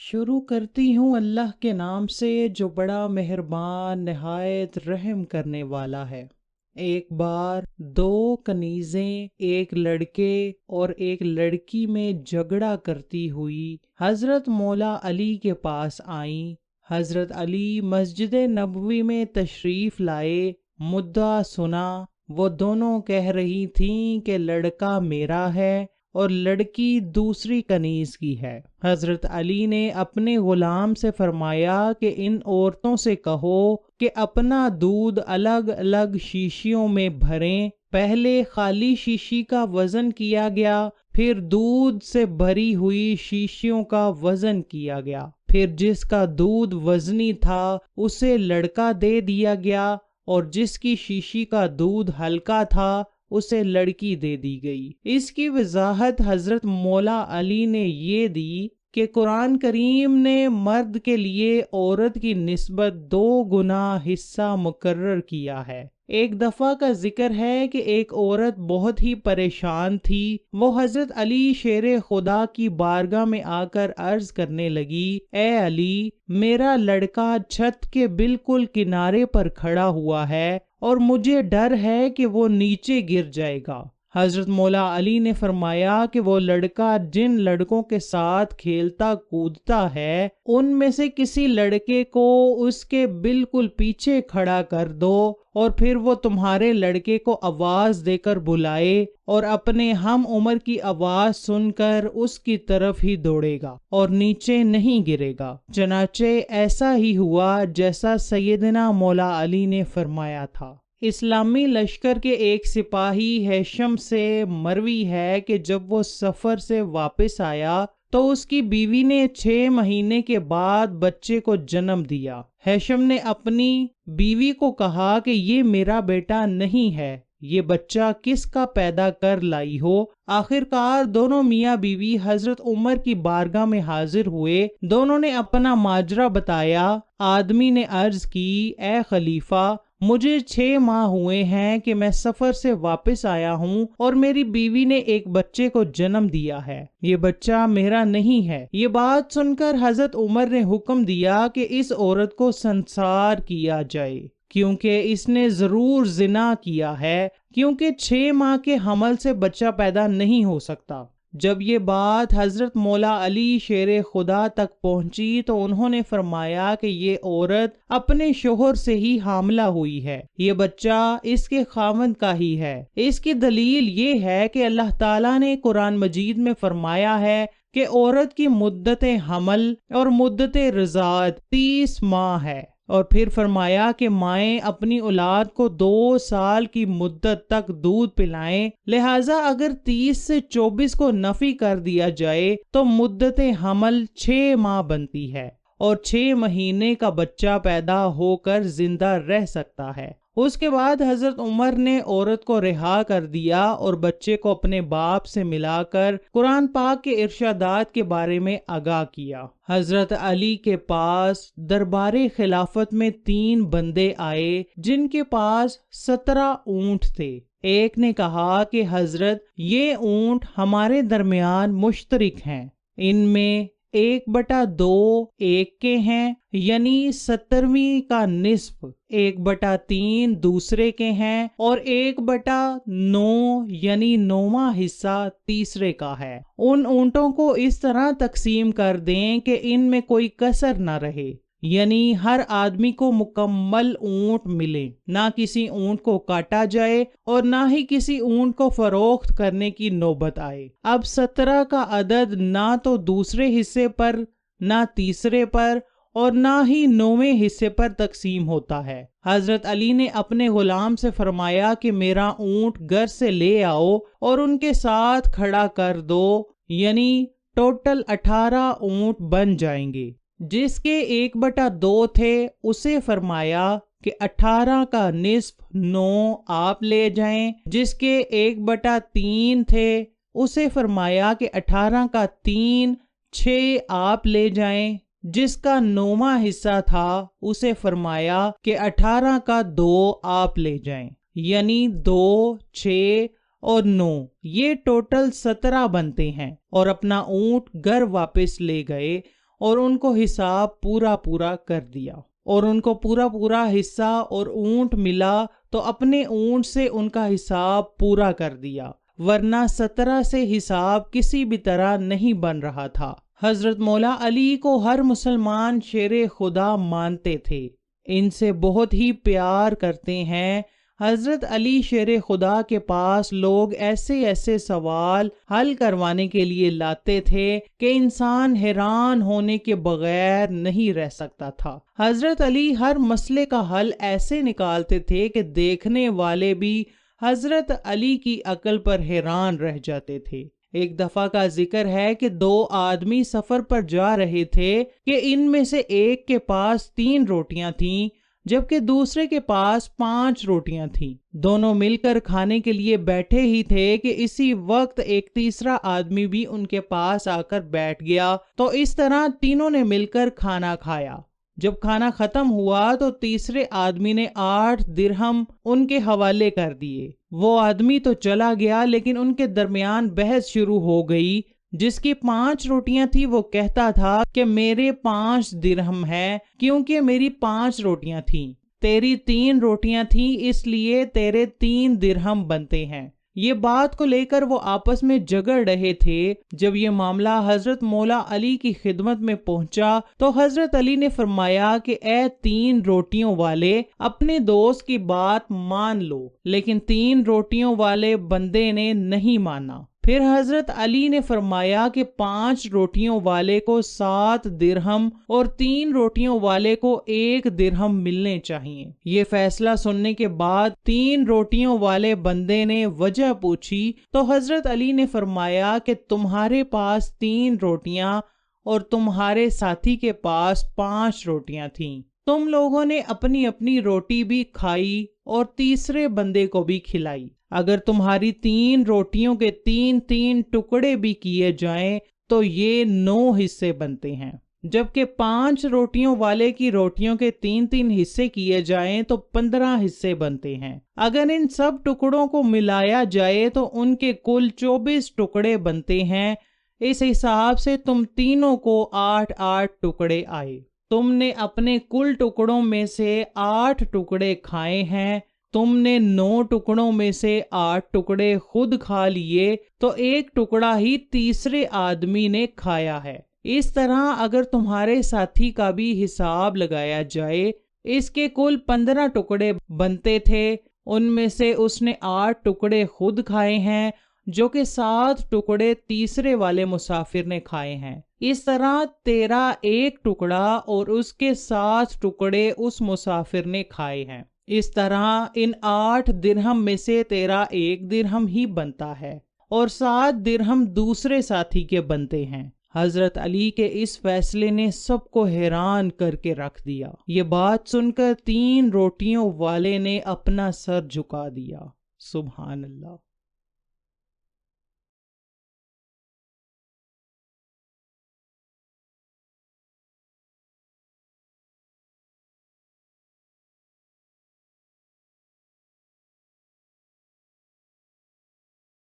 شروع کرتی ہوں اللہ کے نام سے جو بڑا مہربان نہایت رحم کرنے والا ہے۔ ایک بار دو کنیزیں ایک لڑکے اور ایک لڑکی میں جھگڑا کرتی ہوئی حضرت مولا علی کے پاس آئیں۔ حضرت علی مسجد نبوی میں تشریف لائے، مدعا سنا۔ وہ دونوں کہہ رہی تھیں کہ لڑکا میرا ہے اور لڑکی دوسری کنیز کی ہے۔ حضرت علی نے اپنے غلام سے فرمایا کہ ان عورتوں سے کہو کہ اپنا دودھ الگ الگ شیشیوں میں بھریں۔ پہلے خالی شیشی کا وزن کیا گیا، پھر دودھ سے بھری ہوئی شیشیوں کا وزن کیا گیا، پھر جس کا دودھ وزنی تھا اسے لڑکا دے دیا گیا اور جس کی شیشی کا دودھ ہلکا تھا اسے لڑکی دے دی گئی۔ اس کی وضاحت حضرت مولا علی نے یہ دی کہ قرآن کریم نے مرد کے لیے عورت کی نسبت 2 گنا حصہ مقرر کیا ہے۔ ایک دفعہ کا ذکر ہے کہ ایک عورت بہت ہی پریشان تھی۔ وہ حضرت علی شیر خدا کی بارگاہ میں آ کر عرض کرنے لگی، اے علی، میرا لڑکا چھت کے بالکل کنارے پر کھڑا ہوا ہے اور مجھے ڈر ہے کہ وہ نیچے گر جائے گا۔ حضرت مولا علی نے فرمایا کہ وہ لڑکا جن لڑکوں کے ساتھ کھیلتا کودتا ہے ان میں سے کسی لڑکے کو اس کے بالکل پیچھے کھڑا کر دو اور پھر وہ تمہارے لڑکے کو آواز دے کر بلائے اور اپنے ہم عمر کی آواز سن کر اس کی طرف ہی دوڑے گا اور نیچے نہیں گرے گا۔ چنانچہ ایسا ہی ہوا جیسا سیدنا مولا علی نے فرمایا تھا۔ اسلامی لشکر کے ایک سپاہی ہیشم سے مروی ہے کہ جب وہ سفر سے واپس آیا تو اس کی بیوی نے 6 مہینے کے بعد بچے کو جنم دیا۔ ہیشم نے اپنی بیوی کو کہا کہ یہ میرا بیٹا نہیں ہے، یہ بچہ کس کا پیدا کر لائی ہو؟ آخرکار دونوں میاں بیوی حضرت عمر کی بارگاہ میں حاضر ہوئے۔ دونوں نے اپنا ماجرا بتایا۔ آدمی نے عرض کی، اے خلیفہ، مجھے 6 ماہ ہوئے ہیں کہ میں سفر سے واپس آیا ہوں اور میری بیوی نے ایک بچے کو جنم دیا ہے، یہ بچہ میرا نہیں ہے۔ یہ بات سن کر حضرت عمر نے حکم دیا کہ اس عورت کو سنسار کیا جائے، کیونکہ اس نے ضرور زنا کیا ہے، کیونکہ 6 ماہ کے حمل سے بچہ پیدا نہیں ہو سکتا۔ جب یہ بات حضرت مولا علی شیر خدا تک پہنچی تو انہوں نے فرمایا کہ یہ عورت اپنے شوہر سے ہی حاملہ ہوئی ہے، یہ بچہ اس کے خاوند کا ہی ہے۔ اس کی دلیل یہ ہے کہ اللہ تعالیٰ نے قرآن مجید میں فرمایا ہے کہ عورت کی مدت حمل اور مدت رضاعت 30 ماہ ہے، اور پھر فرمایا کہ مائیں اپنی اولاد کو 2 سال کی مدت تک دودھ پلائیں، لہٰذا اگر 30 سے 24 کو نفی کر دیا جائے تو مدت حمل 6 ماہ بنتی ہے اور 6 مہینے کا بچہ پیدا ہو کر زندہ رہ سکتا ہے۔ اس کے بعد حضرت عمر نے عورت کو رہا کر دیا اور بچے کو اپنے باپ سے ملا کر قرآن پاک کے ارشادات کے بارے میں آگاہ کیا۔ حضرت علی کے پاس دربار خلافت میں 3 بندے آئے جن کے پاس 17 اونٹ تھے۔ ایک نے کہا کہ حضرت، یہ اونٹ ہمارے درمیان مشترک ہیں، ان میں 1/2 ایک کے ہیں، یعنی 17ویں کا نصف، 1/3 دوسرے کے ہیں اور 1/9 یعنی 9واں حصہ تیسرے کا ہے۔ ان اونٹوں کو اس طرح تقسیم کر دیں کہ ان میں کوئی کسر نہ رہے، یعنی ہر آدمی کو مکمل اونٹ ملے، نہ کسی اونٹ کو کاٹا جائے اور نہ ہی کسی اونٹ کو فروخت کرنے کی نوبت آئے۔ اب 17 کا عدد نہ تو دوسرے حصے پر، نہ تیسرے پر اور نہ ہی 9ویں حصے پر تقسیم ہوتا ہے۔ حضرت علی نے اپنے غلام سے فرمایا کہ میرا اونٹ گھر سے لے آؤ اور ان کے ساتھ کھڑا کر دو، یعنی ٹوٹل 18 اونٹ بن جائیں گے۔ جس کے 1/2 تھے اسے فرمایا کہ 18 کا نصف 9 آپ لے جائیں، جس کے 1/3 تھے اسے فرمایا کہ 18 کا 3 6 آپ لے جائیں، جس کا 9واں حصہ تھا اسے فرمایا کہ 18 کا 2 آپ لے جائیں، یعنی 2 6 اور 9 یہ ٹوٹل 17 بنتے ہیں، اور اپنا اونٹ گھر واپس لے گئے اور ان کو حساب پورا پورا کر دیا، اور ان کو پورا پورا حصہ اور اونٹ ملا تو اپنے اونٹ سے ان کا حساب پورا کر دیا، ورنہ 17 سے حساب کسی بھی طرح نہیں بن رہا تھا۔ حضرت مولا علی کو ہر مسلمان شیر خدا مانتے تھے، ان سے بہت ہی پیار کرتے ہیں۔ حضرت علی شیر خدا کے پاس لوگ ایسے ایسے سوال حل کروانے کے لیے لاتے تھے کہ انسان حیران ہونے کے بغیر نہیں رہ سکتا تھا۔ حضرت علی ہر مسئلے کا حل ایسے نکالتے تھے کہ دیکھنے والے بھی حضرت علی کی عقل پر حیران رہ جاتے تھے۔ ایک دفعہ کا ذکر ہے کہ 2 آدمی سفر پر جا رہے تھے کہ ان میں سے ایک کے پاس 3 روٹیاں تھیں جبکہ دوسرے کے پاس 5 روٹیاں تھیں۔ دونوں مل کر کھانے کے لیے بیٹھے ہی تھے کہ اسی وقت ایک تیسرا آدمی بھی ان کے پاس آ کر بیٹھ گیا، تو اس طرح تینوں نے مل کر کھانا کھایا۔ جب کھانا ختم ہوا تو تیسرے آدمی نے 8 درہم ان کے حوالے کر دیے۔ وہ آدمی تو چلا گیا لیکن ان کے درمیان بحث شروع ہو گئی۔ جس کی 5 روٹیاں تھی وہ کہتا تھا کہ میرے 5 درہم ہے کیونکہ میری 5 روٹیاں تھیں، تیری 3 روٹیاں تھیں اس لیے تیرے 3 درہم بنتے ہیں۔ یہ بات کو لے کر وہ آپس میں جھگڑ رہے تھے۔ جب یہ معاملہ حضرت مولا علی کی خدمت میں پہنچا تو حضرت علی نے فرمایا کہ اے 3 روٹیوں والے، اپنے دوست کی بات مان لو، لیکن 3 روٹیوں والے بندے نے نہیں مانا۔ پھر حضرت علی نے فرمایا کہ 5 روٹیوں والے کو 7 درہم اور 3 روٹیوں والے کو 1 درہم ملنے چاہیے۔ یہ فیصلہ سننے کے بعد 3 روٹیوں والے بندے نے وجہ پوچھی تو حضرت علی نے فرمایا کہ تمہارے پاس 3 روٹیاں اور تمہارے ساتھی کے پاس 5 روٹیاں تھیں، تم لوگوں نے اپنی اپنی روٹی بھی کھائی اور تیسرے بندے کو بھی کھلائی۔ اگر تمہاری 3 روٹیوں کے 3 ٹکڑے بھی کیے جائیں تو یہ 9 حصے بنتے ہیں، جبکہ 5 روٹیوں والے کی روٹیوں کے 3 حصے کیے جائیں تو 15 حصے بنتے ہیں۔ اگر ان سب ٹکڑوں کو ملایا جائے تو ان کے کل 24 ٹکڑے بنتے ہیں۔ اس حساب سے تم تینوں کو 8 ٹکڑے آئے۔ تم نے اپنے کل ٹکڑوں میں سے 8 ٹکڑے کھائے ہیں، تم نے 9 ٹکڑوں میں سے 8 ٹکڑے خود کھا لیے تو 1 ٹکڑا ہی تیسرے آدمی نے کھایا ہے۔ اس طرح اگر تمہارے ساتھی کا بھی حساب لگایا جائے، اس کے کل 15 ٹکڑے بنتے تھے، ان میں سے اس نے 8 ٹکڑے خود کھائے ہیں جو کہ 7 ٹکڑے تیسرے والے مسافر نے کھائے ہیں۔ اس طرح تیرا 1 ٹکڑا اور اس کے 7 ٹکڑے اس مسافر نے کھائے ہیں۔ اس طرح ان 8 درہم میں سے تیرا 1 درہم ہی بنتا ہے اور 7 درہم دوسرے ساتھی کے بنتے ہیں۔ حضرت علی کے اس فیصلے نے سب کو حیران کر کے رکھ دیا۔ یہ بات سن کر 3 روٹیوں والے نے اپنا سر جھکا دیا۔ سبحان اللہ۔